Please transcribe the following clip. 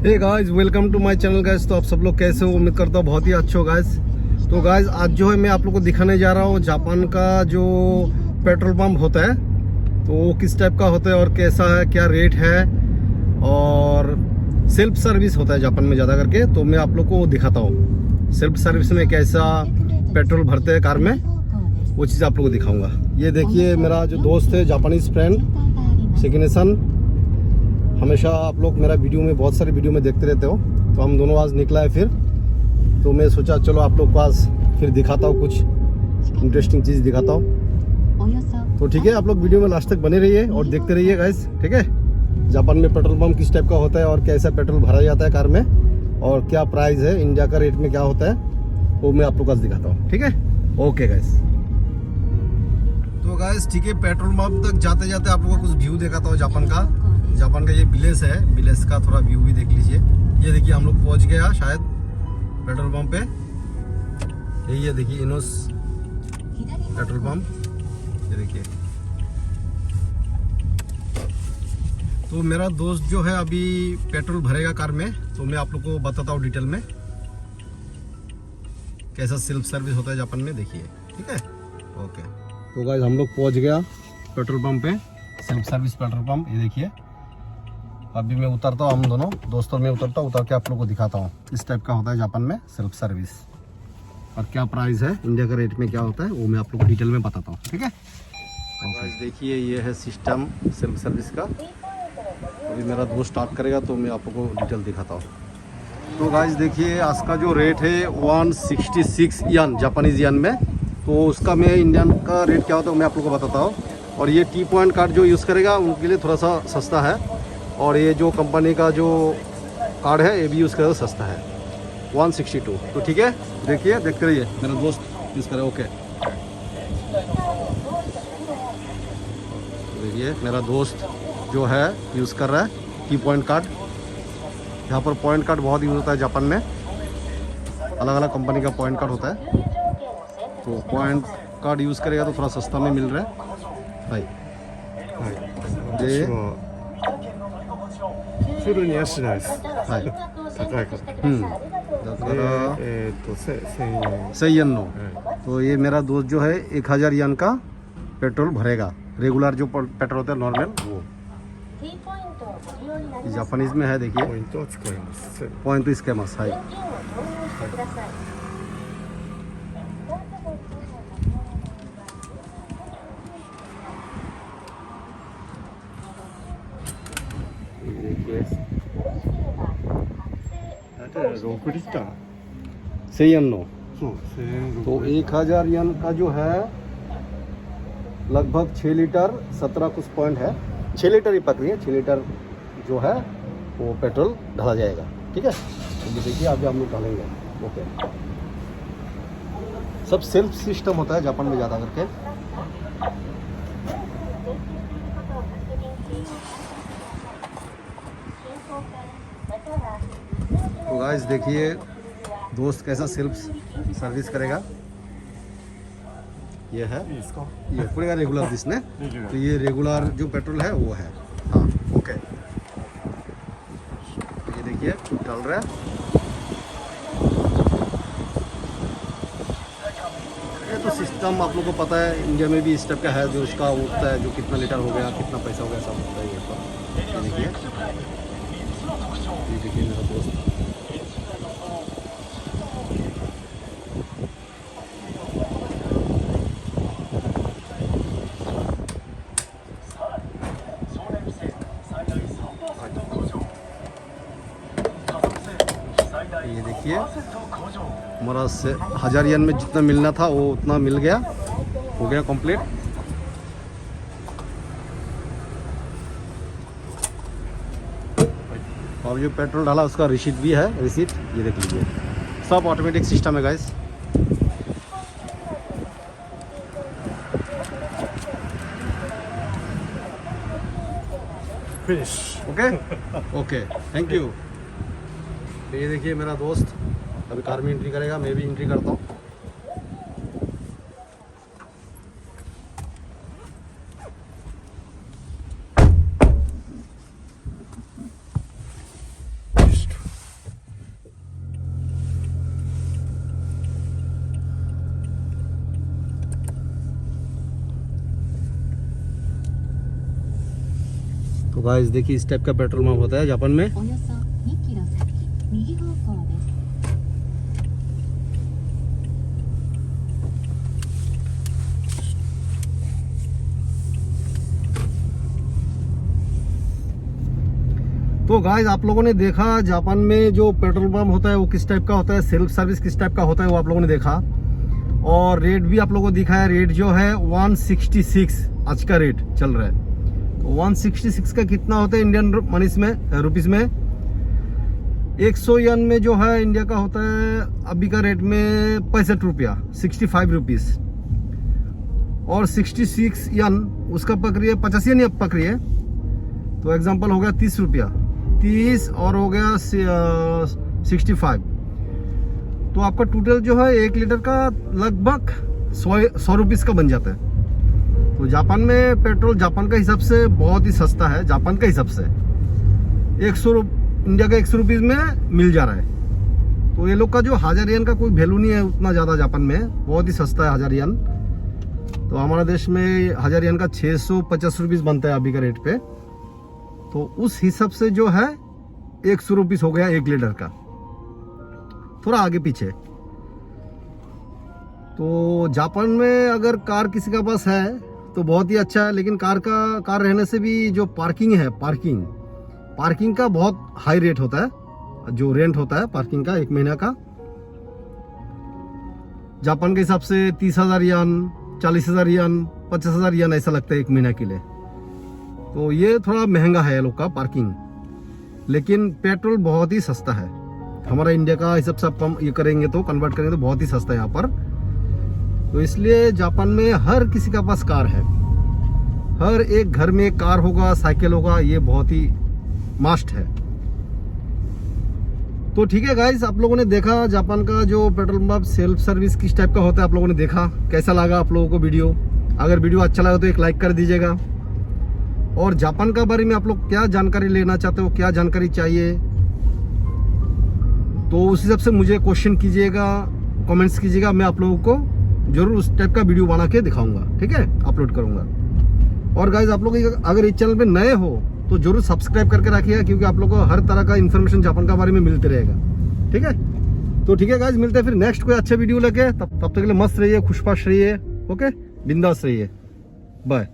Hey guys, welcome to my channel guys. तो आप सब लोग कैसे हो? उम्मीद करता हूँ बहुत ही अच्छे हो गाइस। तो गाइस आज जो है मैं आप लोग को दिखाने जा रहा हूँ जापान का जो पेट्रोल पंप होता है, तो वो किस टाइप का होता है और कैसा है, क्या रेट है, और सेल्फ सर्विस होता है जापान में ज़्यादा करके। तो मैं आप लोग को दिखाता हूँ सेल्फ सर्विस में कैसा पेट्रोल भरते हैं कार में, वो चीज़ आप लोग को दिखाऊँगा। ये देखिए मेरा जो दोस्त है जापानीज़ फ्रेंड सिग्नेशन, हमेशा आप लोग मेरा वीडियो में बहुत सारे वीडियो में देखते रहते हो, तो हम दोनों आज निकला है फिर। तो मैं सोचा चलो आप लोग पास फिर दिखाता हूँ, कुछ इंटरेस्टिंग चीज़ दिखाता हूँ। तो ठीक है, आप लोग वीडियो में लास्ट तक बने रहिए और देखते रहिए गाइस, ठीक है। जापान में पेट्रोल पंप किस टाइप का होता है और कैसा पेट्रोल भरा जाता है कार में, और क्या प्राइस है, इंडिया का रेट में क्या होता है, वो मैं आप लोग को आज दिखाता हूँ, ठीक है। ओके गाइस, तो गाइस ठीक है, पेट्रोल पंप तक जाते जाते आप लोगों को कुछ व्यू दिखाता हूँ जापान का। जापान का ये विलेज है, विलेज का थोड़ा व्यू भी देख लीजिए। ये देखिए हम लोग पहुंच गया शायद पेट्रोल पंप पे। यही है देखिए इनोस पेट्रोल पंप, ये देखिए। तो मेरा दोस्त जो है अभी पेट्रोल भरेगा कार में, तो मैं आप लोग को बताता हूँ डिटेल में कैसा सेल्फ सर्विस होता है जापान में, देखिए, ठीक है। ओके, तो गाइस हम लोग पहुंच गया पेट्रोल पंप पे, सेल्फ सर्विस पेट्रोल पंप। ये देखिए अभी मैं उतरता हूँ, हम दोनों दोस्तों में उतरता हूँ, उतर के आप लोग को दिखाता हूँ इस टाइप का होता है जापान में सेल्फ सर्विस, और क्या प्राइस है, इंडिया का रेट में क्या होता है, वो मैं आप लोग को डिटेल में बताता हूँ, ठीक है। देखिए ये है सिस्टम सेल्फ सर्विस का। अभी मेरा दोस्त स्टार्ट करेगा तो मैं आप लोग को डिटेल दिखाता हूँ। तो गाइस देखिए आज का जो रेट है 166 यन, जापानीज यन में। तो उसका मैं इंडियन का रेट क्या होता है मैं आप लोग को बताता हूँ। और ये टी पॉइंट कार्ड जो यूज़ करेगा उनके लिए थोड़ा सा सस्ता है, और ये जो कंपनी का जो कार्ड है ये भी यूज़ करेगा सस्ता है, 162। तो ठीक है, देखिए देखते रहिए, मेरा दोस्त यूज़ करे। ओके, देखिए मेरा दोस्त जो है यूज़ कर रहा है टी पॉइंट कार्ड। यहाँ पर पॉइंट कार्ड बहुत यूज़ होता है जापान में, अलग अलग कंपनी का पॉइंट कार्ड होता है। तो पॉइंट कार्ड यूज़ करेगा तो थोड़ा सस्ता में मिल रहा है भाई। ये フルにはしないです。はい、高いから。だから1000円。 सही यन नो।は तो ये मेरा दोस्त जो है 1000 यन का पेट्रोल भरेगा, रेगुलर जो पेट्रोल होता है नॉर्मल वो। जापानीज में है, い。 देखिए ポイントを使います。 पॉइंट तो इसके मस है। देखिए 大体6リッター。 सही यन नो। そう、1000円。 तो 1000 यन का जो है लगभग 6 लीटर 17 कुछ पॉइंट है, 6 लीटर ही पकड़ी है, 6 लीटर जो है वो पेट्रोल डाला जाएगा, ठीक है। तो ये देखिए अभी हम लोग डालेंगे। ओके, सब सेल्फ सिस्टम होता है जापान में ज़्यादा करके। तो गाइस देखिए दोस्त कैसा सेल्फ सर्विस करेगा। ये है, いいですか。 येこれが रेगुलर दिस ने। いいじゃない तो ये रेगुलर जो पेट्रोल है वो है। हाँ ओके, तो ये देखिए डाल रहा है। ये तो सिस्टम आप लोग को पता है, इंडिया में भी इस टाइप का है, जो उसका होता है जो कितना लीटर हो गया, कितना पैसा हो गया, सब होता है ये तो। ये देखिए, ये देखिए मेरा दोस्त। ये देखिए हमारा से 1000 यन में जितना मिलना था वो उतना मिल गया, हो गया कंप्लीट। और जो पेट्रोल डाला उसका रिसीट भी है, रिसीट ये देख लीजिए। सब ऑटोमेटिक सिस्टम है guys. Finish. Okay okay, thank you. तो ये देखिए मेरा दोस्त अभी कार में एंट्री करेगा, मैं भी एंट्री करता हूँ। तो गाइस देखिए इस टाइप का पेट्रोल पंप होता है जापान में। およそ2キロ先、右方向です。 तो गाइस आप लोगों ने देखा जापान में जो पेट्रोल पंप होता है वो किस टाइप का होता है, सेल्फ सर्विस किस टाइप का होता है वो आप लोगों ने देखा। और रेट भी आप लोगों को दिखाया, रेट जो है 166 आज का रेट चल रहा है। तो 166 का कितना होता है इंडियन मनीस में, रुपीस में 100 यन में जो है इंडिया का होता है अभी का रेट में 65 रुपया, 65 रुपीस। और 66 यन उसका पकड़िए 50 यन पकड़िए, तो एग्जांपल हो गया 30 रुपया, 30 और हो गया 65। तो आपका टोटल जो है 1 लीटर का लगभग 100 रुपीस का बन जाता है। तो जापान में पेट्रोल जापान का हिसाब से बहुत ही सस्ता है, जापान का हिसाब से 100 इंडिया का 100 रुपीस में मिल जा रहा है। तो ये लोग का जो 1000 येन का कोई वैल्यू नहीं है उतना ज़्यादा, जापान में बहुत ही सस्ता है 1000 येन। तो हमारा देश में 1000 येन का 650 रुपीस बनता है अभी का रेट पे। तो उस हिसाब से जो है 100 रुपीस हो गया 1 लीटर का, थोड़ा आगे पीछे। तो जापान में अगर कार किसी का पास है तो बहुत ही अच्छा है, लेकिन कार रहने से भी जो पार्किंग है, पार्किंग का बहुत हाई रेट होता है, जो रेंट होता है पार्किंग का 1 महीना का जापान के हिसाब से 30,000 यन, 40,000 यन, 50,000 यन ऐसा लगता है 1 महीना के लिए। तो ये थोड़ा महंगा है ये लोग का पार्किंग, लेकिन पेट्रोल बहुत ही सस्ता है। हमारा इंडिया का हिसाब से आप ये करेंगे तो कन्वर्ट करेंगे तो बहुत ही सस्ता है यहाँ पर। तो इसलिए जापान में हर किसी का पास कार है, हर एक घर में कार होगा, साइकिल होगा, ये बहुत ही मस्ट है। तो ठीक है गाइस, आप लोगों ने देखा जापान का जो पेट्रोल पंप सेल्फ सर्विस किस टाइप का होता है, आप लोगों ने देखा। कैसा लगा आप लोगों को वीडियो? अगर वीडियो अच्छा लगा तो एक लाइक कर दीजिएगा। और जापान का बारे में आप लोग क्या जानकारी लेना चाहते हो, क्या जानकारी चाहिए, तो उस हिसाब से मुझे क्वेश्चन कीजिएगा, कमेंट्स कीजिएगा। मैं आप लोगों को जरूर उस टाइप का वीडियो बना के दिखाऊंगा, ठीक है, अपलोड करूंगा। और गाइज आप लोग अगर इस चैनल पे नए हो तो जरूर सब्सक्राइब करके रखिएगा, क्योंकि आप लोग को हर तरह का इन्फॉर्मेशन जापान का बारे में मिलते रहेगा, ठीक है। तो ठीक है गाइज, मिलते हैं फिर नेक्स्ट कोई अच्छे वीडियो लेके। तब तक के लिए मस्त रहिए, खुशपाश रहिए, ओके, बिंदास रहिए, बाय।